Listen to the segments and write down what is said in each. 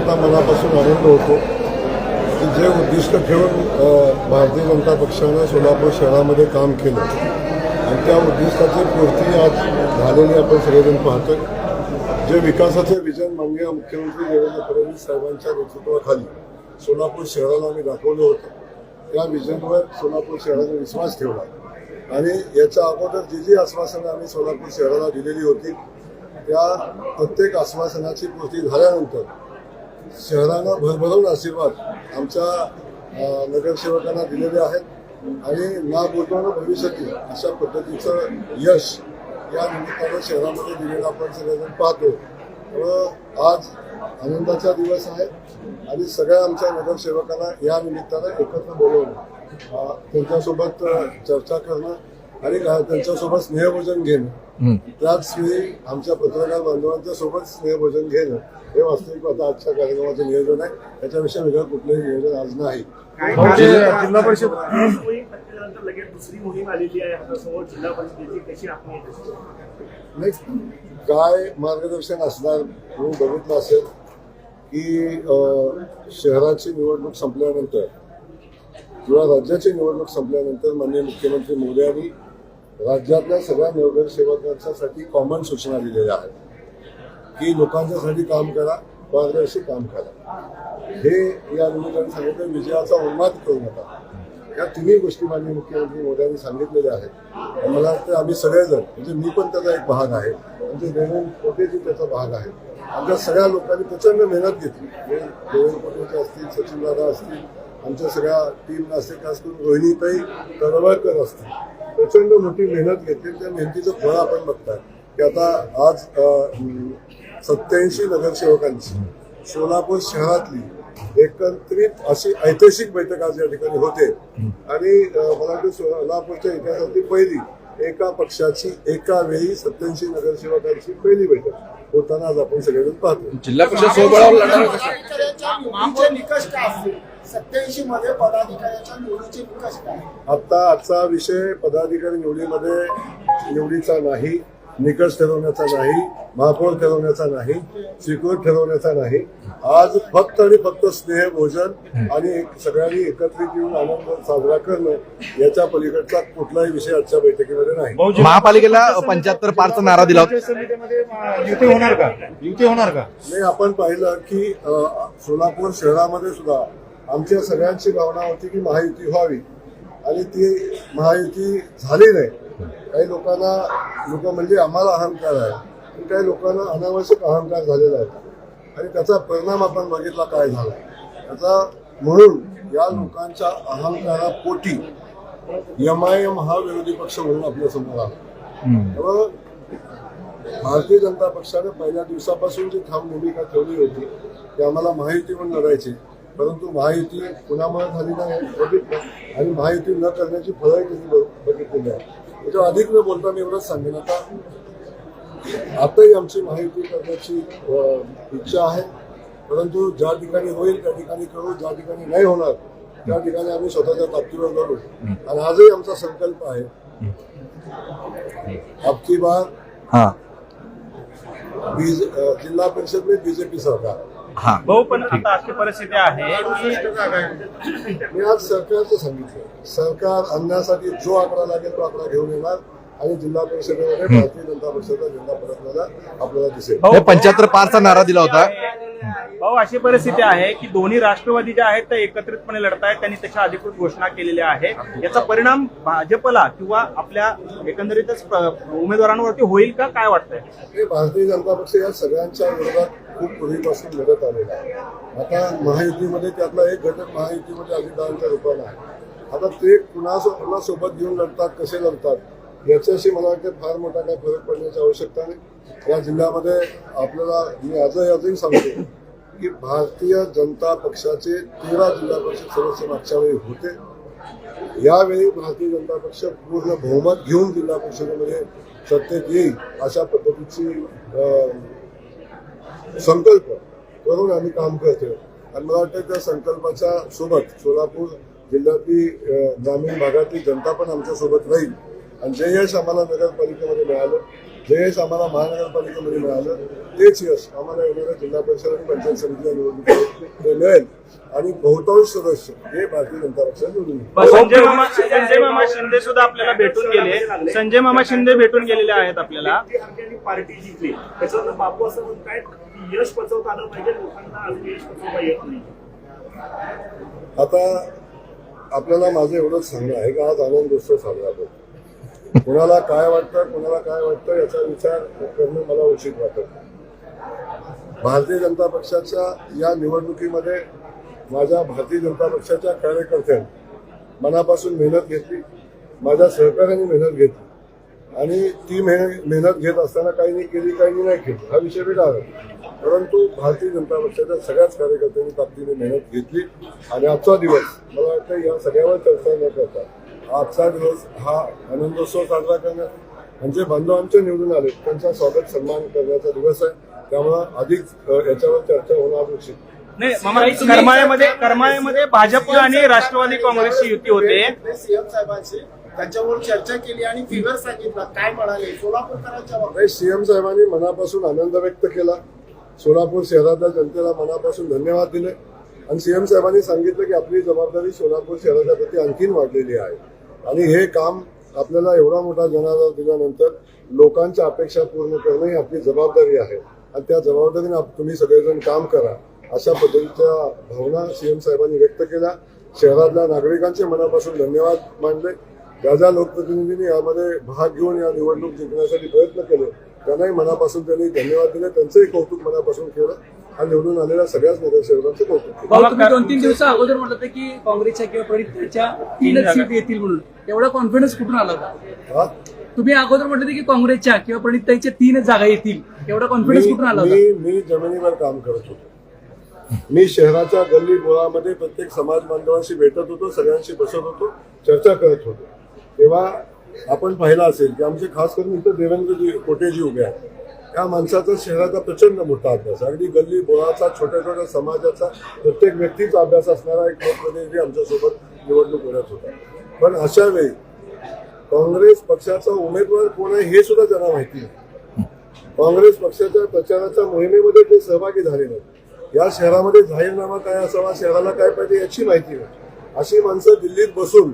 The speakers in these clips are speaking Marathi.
आता मनापासून आनंद होतो की जे उद्दिष्ट ठेवून भारतीय जनता पक्षानं सोलापूर शहरामध्ये काम केलं आणि त्या उद्दिष्टाची पूर्ती आज झालेली आपण सगळेजण पाहतोय. जे विकासाचे विजन माननीय मुख्यमंत्री देवेंद्र फडणवीस साहेबांच्या नेतृत्वाखाली सोलापूर शहराला आम्ही दाखवलं होतं, त्या विजनवर सोलापूर शहराने विश्वास ठेवला आणि याच्या अगोदर जी आश्वासनं आम्ही सोलापूर शहराला दिलेली होती त्या प्रत्येक आश्वासनाची पूर्ती झाल्यानंतर शहरानं भरभरून आशीर्वाद आमच्या नगरसेवकांना दिलेले आहेत आणि ना बोलताना भविष्यातील अशा पद्धतीचं यश या निमित्तानं शहरामध्ये दिलेलं आपण सगळेजण पाहतो. त्यामुळं आज आनंदाचा दिवस आहे आणि सगळ्या आमच्या नगरसेवकांना या निमित्तानं एकत्र बोलवणं, त्यांच्यासोबत चर्चा करणं आणि त्यांच्यासोबत स्नेहभोजन घेणं, त्याच वेळी आमच्या पत्रकार बांधवांच्या सोबत स्नेहभोजन घेणं हे वास्तविक आता आजच्या कार्यक्रमाचं नियोजन आहे. त्याच्याविषयी वेगळं कुठलंही नियोजन आज नाही. जिल्हा परिषद लगेच दुसरी मोहीम आलेली आहे हातासमोर, जिल्हा परिषदेची कशी आपण नाही काय मार्गदर्शन असणार म्हणून बघितलं असेल की शहराची निवडणूक संपल्यानंतर किंवा राज्याची निवडणूक संपल्यानंतर माननीय मुख्यमंत्री मोदयांनी राज्यातल्या सगळ्या नगरसेवकांसाठी कॉमन सूचना दिलेल्या आहेत की लोकांच्यासाठी काम करा, पारदर्शी काम करा. हे या निमित्ताने सांगितलं. विजयाचा उन्माद करू नका, या तिन्ही गोष्टी माननीय मुख्यमंत्री मोदयांनी सांगितलेल्या आहेत. मला वाटतं आम्ही सगळेजण म्हणजे मी पण त्याचा एक भाग आहे, म्हणजे देवेंद्र कोटेजी त्याचा भाग आहे. आमच्या सगळ्या लोकांनी प्रचंड मेहनत घेतली. देवेंद्र कोटेचे असतील, सचिनदादा असतील, आमच्या सगळ्या टीम असतील, खास करून रोहिणीताई तळवळकर असतील, प्रचंड मोठी मेहनत घेतली. त्या मेहनतीचं फळ आपण बघताय की आता आज 87 नगरसेवकांची सोलापूर शहरातली एकत्रित अशी ऐतिहासिक बैठक आज या ठिकाणी होते आणि मला वाटतं सोलापूरच्या इतिहासातली पहिली एका पक्षाची एका वेळी 87 नगरसेवकांची पहिली बैठक होताना आज आपण सगळेजण पाहतो. जिल्हा परिषद सोबळावर लढणार निकष काय असतील 87 मध्ये पदाधिकाऱ्यांच्या निवडीचे निकष काय? आजचा विषय पदाधिकारी निवडीचा नाही, निकष ठरवण्याचा नाही, महापौर ठरवण्याचा नाही, स्वीकृत ठरवण्याचा नाही. आज फक्त आणि फक्त स्नेहभोजन आणि सगळ्यांनी एकत्रित येऊन आनंद साजरा करणं याच्या पलीकडचा कुठलाही विषय आजच्या बैठकीमध्ये नाही. महापालिकेला 75 पारचा नारा दिला होता. समितीमध्ये युती होणार का? युती होणार का? नाही, आपण पाहिलं की सोलापूर शहरामध्ये सुद्धा आमच्या सगळ्यांची भावना होती की महायुती व्हावी आणि ती महायुती झाली नाही. काही लोक म्हणजे आम्हाला अहंकार आहे आणि काही लोकांना अनावश्यक अहंकार झालेला आहे आणि त्याचा परिणाम आपण बघितला काय झाला. त्याचा म्हणून या लोकांच्या अहंकारापोटी MIM हा विरोधी पक्ष म्हणून आपल्या समोर आला. त्यामुळं भारतीय जनता पक्षाने पहिल्या दिवसापासून जी ठाम भूमिका ठेवली होती की आम्हाला महायुती म्हणून लढायची, परंतु महायुती कुणामुळे झाली नाही बघितलं आणि महायुती न करण्याची फळंही त्यांनी बघितलेली आहे. त्याच्यावर अधिक न बोलता मी एवढंच सांगेन, आताही आमची महायुती करण्याची इच्छा आहे, परंतु ज्या ठिकाणी होईल त्या ठिकाणी करू, ज्या ठिकाणी नाही होणार त्या ठिकाणी आम्ही स्वतःच्या ताकदीवर लढू. आणि आजही आमचा संकल्प आहे अबकी बार जिल्हा परिषद में बीजेपी सरकार. भाऊ, पण आता अशी परिस्थिती आहे की मी आज सरकारचं सांगितलं, सरकार आणण्यासाठी जो आकडा लागेल तो आकडा घेऊन येणार आणि जिल्हा परिषदेमध्ये भारतीय जनता पक्षाचा झेंडा फडकलेला आपल्याला दिसेल. 75 पारचा नारा दिला होता. भाऊ, अशी परिस्थिती आहे की दोन्ही राष्ट्रवादी ज्या आहेत त्या एकत्रितपणे लढतायत, त्यांनी त्याच्या अधिकृत घोषणा केलेल्या आहे. याचा परिणाम भाजपला किंवा आपल्या एकंदरीतच उमेदवारांवरती होईल का, काय वाटतंय? भारतीय जनता पक्ष या सगळ्यांच्या विरोधात खूप पूर्वीपासून लढत आलेला आहे. आता महायुतीमध्ये त्यातला एक घटक महायुतीमध्ये अजितदादांच्या रूपाला आहे. आता ते कुणासोबत घेऊन लढतात, कसे लढतात याच्याशी मला वाटतं फार मोठा काही फरक पडण्याची आवश्यकता नाही. या जिल्ह्यामध्ये आपल्याला मी आजही सांगतो की भारतीय जनता पक्षाचे 13 जिल्हा परिषद सदस्य मागच्या वेळी होते. यावेळी भारतीय जनता पक्ष पूर्ण बहुमत घेऊन जिल्हा परिषदेमध्ये सत्तेत येईल अशा पद्धतीची संकल्प करून आम्ही काम करतोय आणि मला वाटतं त्या संकल्पाच्या सोबत सोलापूर जिल्ह्यातली ग्रामीण भागातली जनता पण आमच्या सोबत राहील आणि जे यश आम्हाला नगरपालिकेमध्ये मिळालं, जे यश आम्हाला महानगरपालिकेमध्ये मिळालं, तेच यश आम्हाला येणाऱ्या जिल्हा परिषद आणि पंचायत समितीच्या निवडणुकीत मिळेल आणि बहुतांश सदस्य हे भारतीय जनता पक्षात निवडून येईल. संजय मामा शिंदे सुद्धा आपल्याला भेटून गेले. संजय मामा शिंदे भेटून गेलेले आहेत आपल्याला. आणि पार्टी जिंकली त्याच्यावर बापू असं म्हणतायत की यश पचवता आलं पाहिजे, लोकांना अजून यश पचवता येत नाही. आता आपल्याला माझं एवढंच सांगणं आहे की आज आनंदोत्सव साजरा होतो. कोणाला काय वाटतं, कोणाला काय वाटतं याचा विचार करणं मला उचित वाटत नाही. भारतीय जनता पक्षाच्या या निवडणुकीमध्ये माझ्या भारतीय जनता पक्षाच्या कार्यकर्त्यांनी मनापासून मेहनत घेतली, माझ्या सहकार्याने मेहनत घेतली आणि ती मेहनत घेत असताना काहींनी केली, काहींनी नाही केली, हा विषय वेगळा आहे. परंतु भारतीय जनता पक्षाच्या सगळ्याच कार्यकर्त्यांनी ताकदीने मेहनत घेतली आणि आजचा दिवस मला वाटतं या सगळ्यावर चर्चा न करता आजचा दिवस हा आनंदोत्सव साजरा करण्यात म्हणजे बांधव आमचे निवडून आले त्यांचा स्वागत सन्मान करण्याचा दिवस आहे. त्यामुळं अधिक याच्यावर चर्चा होणं अपेक्षित नाही मामा, करमाळ्यामध्ये भाजप आणि राष्ट्रवादी काँग्रेसची युती होते. सीएम साहेबांशी त्यांच्यावर चर्चा केली आणि फिगर सांगितला, काय म्हणाले सोलापूरकरांच्या बाबतीत? नाही, सीएम साहेबांनी मनापासून आनंद व्यक्त केला, सोलापूर शहरातल्या जनतेला मनापासून धन्यवाद दिले आणि सीएम साहेबांनी सांगितलं की आपली जबाबदारी सोलापूर शहराच्या प्रती आणखीन वाढलेली आहे आणि हे काम आपल्याला एवढा मोठा जनाधार दिल्यानंतर लोकांच्या अपेक्षा पूर्ण करणं ही आपली जबाबदारी आहे आणि त्या जबाबदारीने तुम्ही सगळेजण काम करा अशा पद्धतीच्या भावना सीएम साहेबांनी व्यक्त केल्या. शहरातल्या नागरिकांचे मनापासून धन्यवाद मानले. ज्या ज्या लोकप्रतिनिधींनी यामध्ये भाग घेऊन या निवडणूक जिंकण्यासाठी प्रयत्न केले त्यांनाही मनापासून त्यांनी धन्यवाद दिले, त्यांचंही कौतुक मनापासून केलं आणि निवडून आलेल्या सगळ्याच नगरसेवकांचं कौतुक केलं. भाऊ, तुम्ही 2-3 दिवस अगोदर म्हटलं होतं की काँग्रेसच्या किंवा परिषदेच्या 3च सीट येतील म्हणून, एवढा कॉन्फिडन्स कुठून आला होता? हा? तुम्ही अगोदर म्हटलं होतं की काँग्रेसच्या किंवा प्रणिताईच्या 3 जागा येतील, एवढा कॉन्फिडन्स कुठून आला होता? मी जमिनीवर काम करत होतो. मी शहराच्या गल्ली बोळामध्ये प्रत्येक समाज बांधवांशी भेटत होतो, सगळ्यांशी बसत होतो, चर्चा करत होतो. तेव्हा आपण पाहिलं असेल की आमचे खास करून इथं देवेंद्रजी कोटेजी उभे आहेत. त्या माणसाचा शहराचा प्रचंड मोठा अभ्यास, अगदी गल्ली बोळाचा, छोट्या छोट्या समाजाचा प्रत्येक व्यक्तीचा अभ्यास असणारा एक लोकप्रतिनिधी आमच्यासोबत निवडणूक लढत होता. पण अशा वेळी काँग्रेस पक्षाचा उमेदवार कोण आहे हे सुद्धा त्यांना माहिती नाही. काँग्रेस पक्षाच्या प्रचाराच्या मोहिमेमध्ये ते सहभागी झाले नाहीत. या शहरामध्ये जाहीरनामा काय असावा, शहराला काय पाहिजे याची माहिती नाही. अशी माणसं दिल्लीत बसून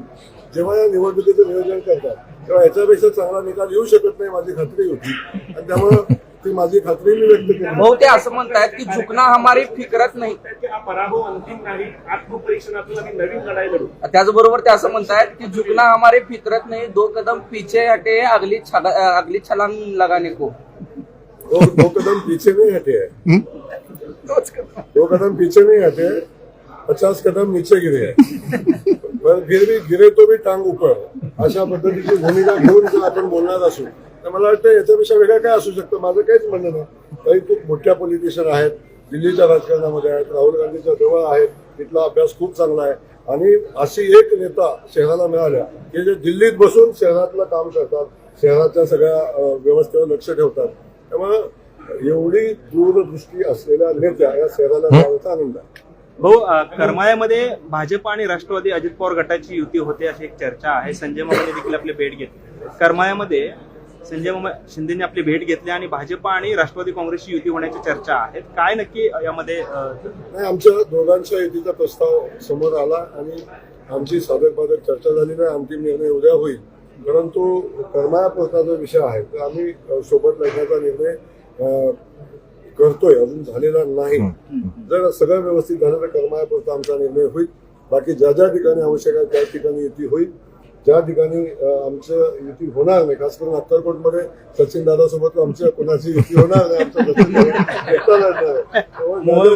जेव्हा या निवडणुकीचं नियोजन करतात तेव्हा याच्यापेक्षा चांगला निकाल येऊ शकत नाही माझी खात्री होती आणि त्यामुळं ती माझी खात्री मी व्यक्त केली. भाऊ, ते असं म्हणतात की झुकना हमारी फिक्रत नाही. की हा पराभव अंतिम नाही, आत्मपरीक्षणातून आम्ही नवीन लढाई लढू. त्याचबरोबर ते असं म्हणतात की झुकना हमारे फिक्रत नाही, 2 कदम पीछे हटे, अगली छलांग लगाने को. 2 कदम पीछे नहीं हटे है, 2 कदम पीछे नहीं हटे, 50 कदम नीचे गिरे है, पर फिर भी गिरे तो भी टांग ऊपर, अशा पद्धतीची भूमिका घेऊन जर आपण बोलणार असू तर मला वाटतं याच्यापेक्षा वेगळं काय असू शकतं. माझं काहीच म्हणणं नाही. काही खूप मोठ्या पॉलिटिशियन आहेत, दिल्लीच्या राजकारणामध्ये आहेत, राहुल गांधीच्या जवळ आहेत, तिथला अभ्यास खूप चांगला आहे आणि अशी एक नेता शहराला मिळाल्या की जे दिल्लीत बसून शहरातलं काम करतात, शहराच्या सगळ्या व्यवस्थेवर लक्ष ठेवतात. त्यामुळे एवढी दूरदृष्टी असलेल्या नेत्या या शहराला मिळाल्याचा आनंद आहे. भाऊ, करमाळ्यामध्ये भाजप आणि राष्ट्रवादी अजित पवार गटाची युती होते अशी एक चर्चा आहे. संजय मामाने देखील आपली भेट घेतली. करमाळ्यामध्ये संजय मामा शिंदेने आपली भेट घेतली आणि भाजप आणि राष्ट्रवादी काँग्रेसची युती होण्याची चर्चा आहेत. काय नक्की यामध्ये? नाही, आमच्या दोघांच्या युतीचा प्रस्ताव समोर आला आणि आमची साधक चर्चा झाली नाही. अंतिम निर्णय उद्या होईल. परंतु करमाळ्यापुरता जो विषय आहे तर आम्ही सोबत लढण्याचा निर्णय करतोय, अजून झालेला नाही. जर सगळं व्यवस्थित झालं तर करमाळ्यापुरता आमचा निर्णय होईल. बाकी ज्या ज्या ठिकाणी आवश्यक आहे त्या ठिकाणी युती होईल. ज्या ठिकाणी आमचं युती होणार नाही, खास करून अक्कलकोटमध्ये सचिन दादा सोबत आमच्या कोणाची युती होणार नाही, आमचं सचिन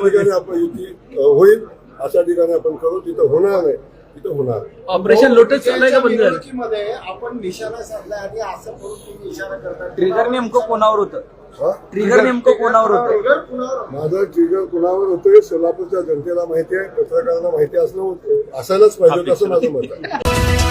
ठिकाणी आपण युती होईल अशा ठिकाणी आपण करू. तिथं होणार नाही, तिथं होणार. ऑपरेशन लोटस चाललंय का बंद झालं? निवडणुकीमध्ये आपण निशाणा साधलाय आणि असं करून तुम्ही इशारा करता. ट्रिगर नेमकं कोणावर होतं? हा? ट्रिगर नेमकं कोणावर होतं? ट्रिगर कुणावर? माझं ट्रिगर कुणावर होतोय सोलापूरच्या जनतेला माहिती आहे, पत्रकारांना माहिती असायलाच पाहिजे असं माझं मत आहे.